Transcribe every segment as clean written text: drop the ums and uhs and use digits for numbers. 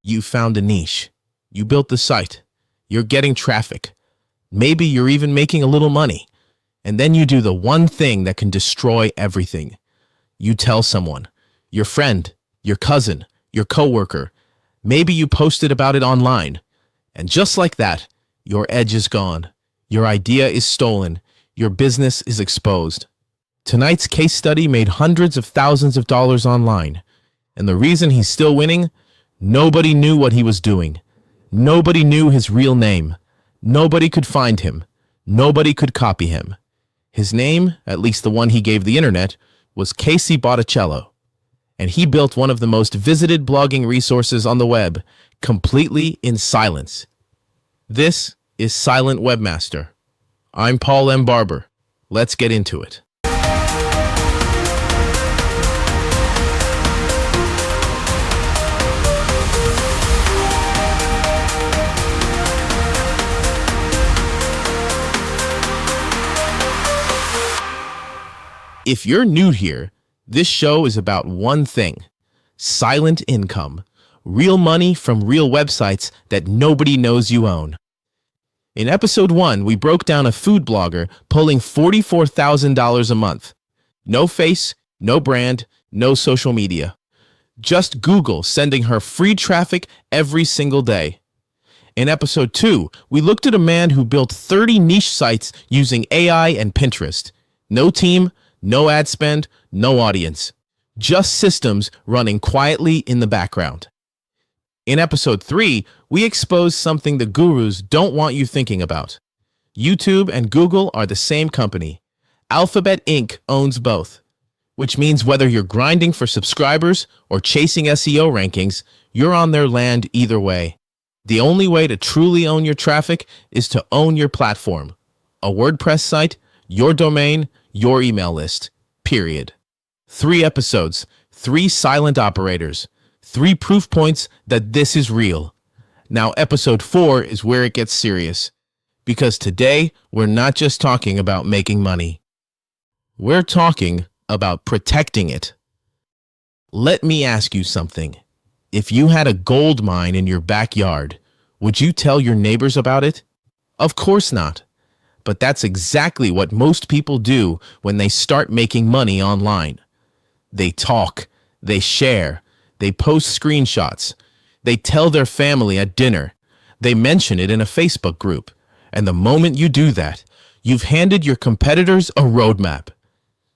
You found a niche. You built the site. You're getting traffic. Maybe you're even making a little money. And then you do the one thing that can destroy everything. You tell someone, your friend, your cousin, your coworker. Maybe you posted about it online. And just like that, your edge is gone. Your idea is stolen. Your business is exposed. Tonight's case study made hundreds of thousands of dollars online. And the reason he's still winning? Nobody knew what he was doing. Nobody knew his real name. Nobody could find him. Nobody could copy him. His name, at least the one he gave the internet, was Casey Botticello. And he built one of the most visited blogging resources on the web, completely in silence. This is Silent Webmaster. I'm Paul M. Barber. Let's get into it. If you're new here, this show is about one thing: silent income, real money from real websites that nobody knows you own. In episode 1, we broke down a food blogger pulling $44,000 a month. No face, no brand, no social media. Just Google sending her free traffic every single day. In episode 2, we looked at a man who built 30 niche sites using AI and Pinterest. No team, no ad spend, no audience. Just systems running quietly in the background. In episode 3, we exposed something the gurus don't want you thinking about. YouTube and Google are the same company. Alphabet Inc. owns both. Which means whether you're grinding for subscribers or chasing SEO rankings, you're on their land either way. The only way to truly own your traffic is to own your platform. A WordPress site, your domain, your email list. Period. 3 episodes, 3 silent operators, 3 proof points that this is real. Now, episode 4 is where it gets serious. Because today, we're not just talking about making money. We're talking about protecting it. Let me ask you something. If you had a gold mine in your backyard, would you tell your neighbors about it? Of course not. But that's exactly what most people do when they start making money online. They talk, they share, they post screenshots, they tell their family at dinner, they mention it in a Facebook group. And the moment you do that, you've handed your competitors a roadmap.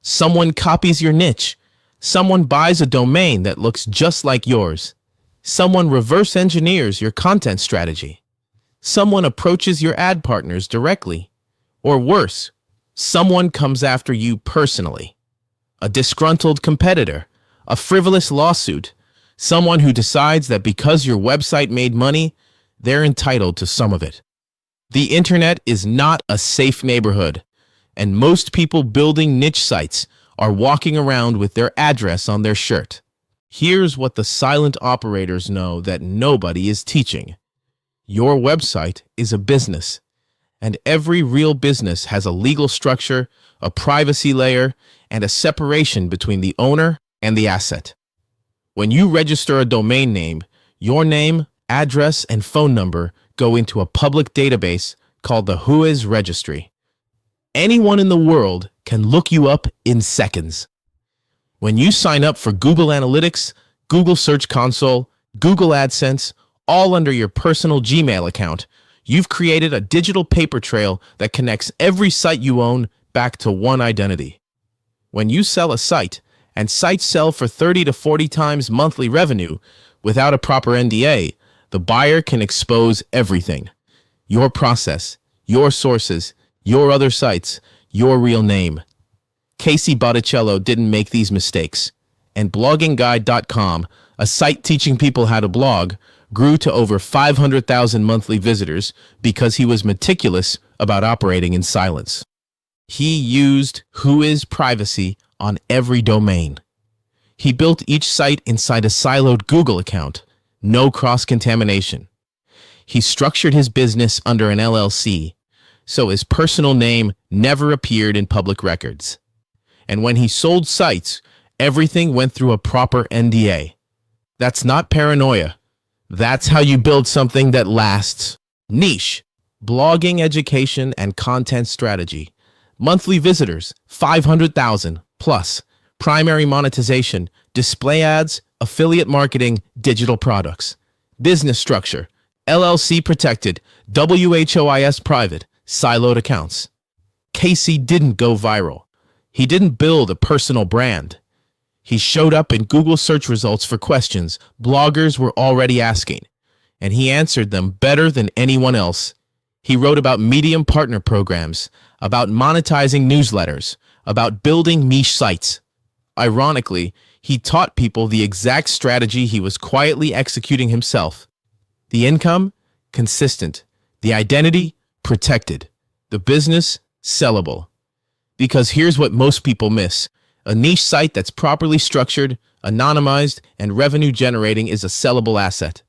Someone copies your niche. Someone buys a domain that looks just like yours. Someone reverse engineers your content strategy. Someone approaches your ad partners directly. Or worse, someone comes after you personally. A disgruntled competitor, a frivolous lawsuit, someone who decides that because your website made money, they're entitled to some of it. The internet is not a safe neighborhood, and most people building niche sites are walking around with their address on their shirt. Here's what the silent operators know that nobody is teaching. Your website is a business. And every real business has a legal structure, a privacy layer, and a separation between the owner and the asset. When you register a domain name, your name, address, and phone number go into a public database called the WHOIS registry. Anyone in the world can look you up in seconds. When you sign up for Google Analytics, Google Search Console, Google AdSense, all under your personal Gmail account, you've created a digital paper trail that connects every site you own back to one identity. When you sell a site, and sites sell for 30 to 40 times monthly revenue without a proper NDA, the buyer can expose everything. Your process, your sources, your other sites, your real name. Casey Botticello didn't make these mistakes. And bloggingguide.com, a site teaching people how to blog, grew to over 500,000 monthly visitors because he was meticulous about operating in silence. He used WHOIS privacy on every domain. He built each site inside a siloed Google account, no cross-contamination. He structured his business under an LLC, so his personal name never appeared in public records. And when he sold sites, everything went through a proper NDA. That's not paranoia. That's how you build something that lasts. Niche: blogging, education, and content strategy. Monthly visitors, 500,000 plus. Primary monetization, display ads, affiliate marketing, digital products. Business structure: LLC protected, WHOIS private, siloed accounts. Casey didn't go viral. He didn't build a personal brand. He showed up in Google search results for questions bloggers were already asking, and he answered them better than anyone else. He wrote about Medium partner programs, about monetizing newsletters, about building niche sites. Ironically, he taught people the exact strategy he was quietly executing himself. The income? Consistent. The identity? Protected. The business? Sellable. Because here's what most people miss. A niche site that's properly structured, anonymized, and revenue generating is a sellable asset.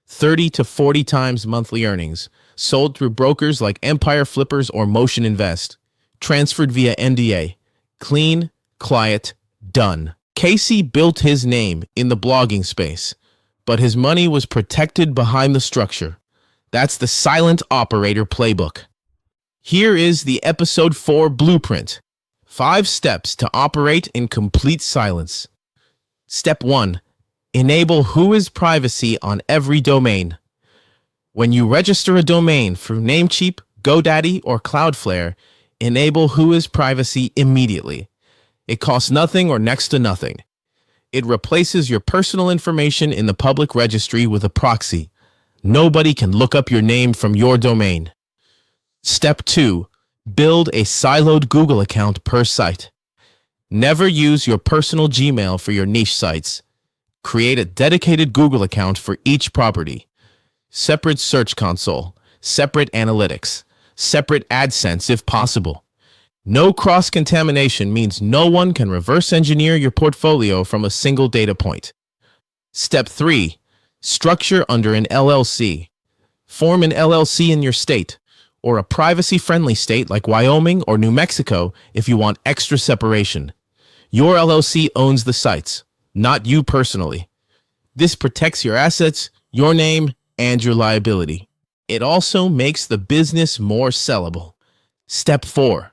30 to 40 times monthly earnings, sold through brokers like Empire Flippers or Motion Invest, transferred via NDA. Clean, quiet, done. Casey built his name in the blogging space, but his money was protected behind the structure. That's the silent operator playbook. Here is the episode 4 blueprint. 5 steps to operate in complete silence. Step 1. Enable WHOIS privacy on every domain. When you register a domain for Namecheap, GoDaddy, or Cloudflare, enable WHOIS privacy immediately. It costs nothing or next to nothing. It replaces your personal information in the public registry with a proxy. Nobody can look up your name from your domain. Step 2. Build a siloed Google account per site. Never use your personal Gmail for your niche sites. Create a dedicated Google account for each property. Separate Search Console, separate Analytics, separate AdSense if possible. No cross-contamination means no one can reverse engineer your portfolio from a single data point. Step 3. Structure under an LLC. Form an LLC in your state, or a privacy-friendly state like Wyoming or New Mexico if you want extra separation. Your LLC owns the sites, not you personally. This protects your assets, your name, and your liability. It also makes the business more sellable. Step 4.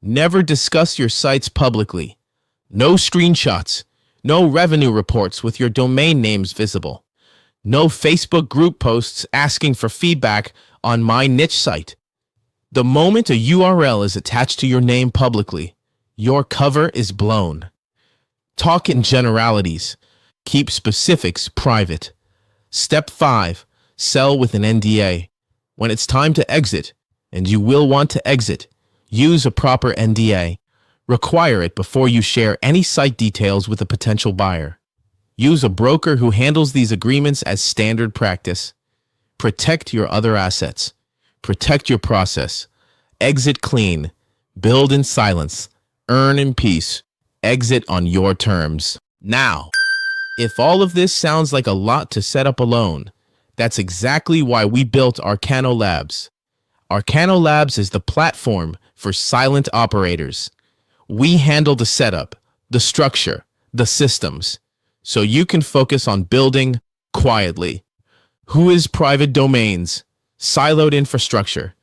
Never discuss your sites publicly. No screenshots, no revenue reports with your domain names visible. No Facebook group posts asking for feedback on my niche site. The moment a URL is attached to your name publicly, your cover is blown. Talk in generalities. Keep specifics private. Step 5. Sell with an NDA. When it's time to exit, and you will want to exit, use a proper NDA. Require it before you share any site details with a potential buyer. Use a broker who handles these agreements as standard practice. Protect your other assets. Protect your process. Exit clean. Build in silence. Earn in peace. Exit on your terms. Now, if all of this sounds like a lot to set up alone, that's exactly why we built Arcano Labs. Arcano Labs is the platform for silent operators. We handle the setup, the structure, the systems, so you can focus on building quietly. WHOIS private domains, siloed infrastructure,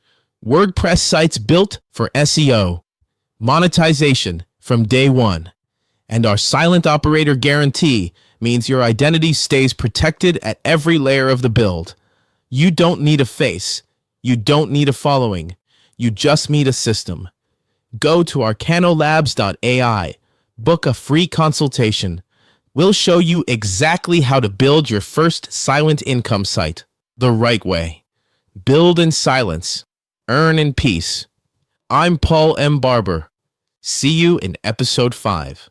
WordPress sites built for SEO, monetization from day one, and our silent operator guarantee means your identity stays protected at every layer of the build. You don't need a face. You don't need a following. You just need a system. Go to arcanolabs.ai. Book a free consultation. We'll show you exactly how to build your first silent income site the right way. Build in silence. Earn in peace. I'm Paul M. Barber. See you in episode 5.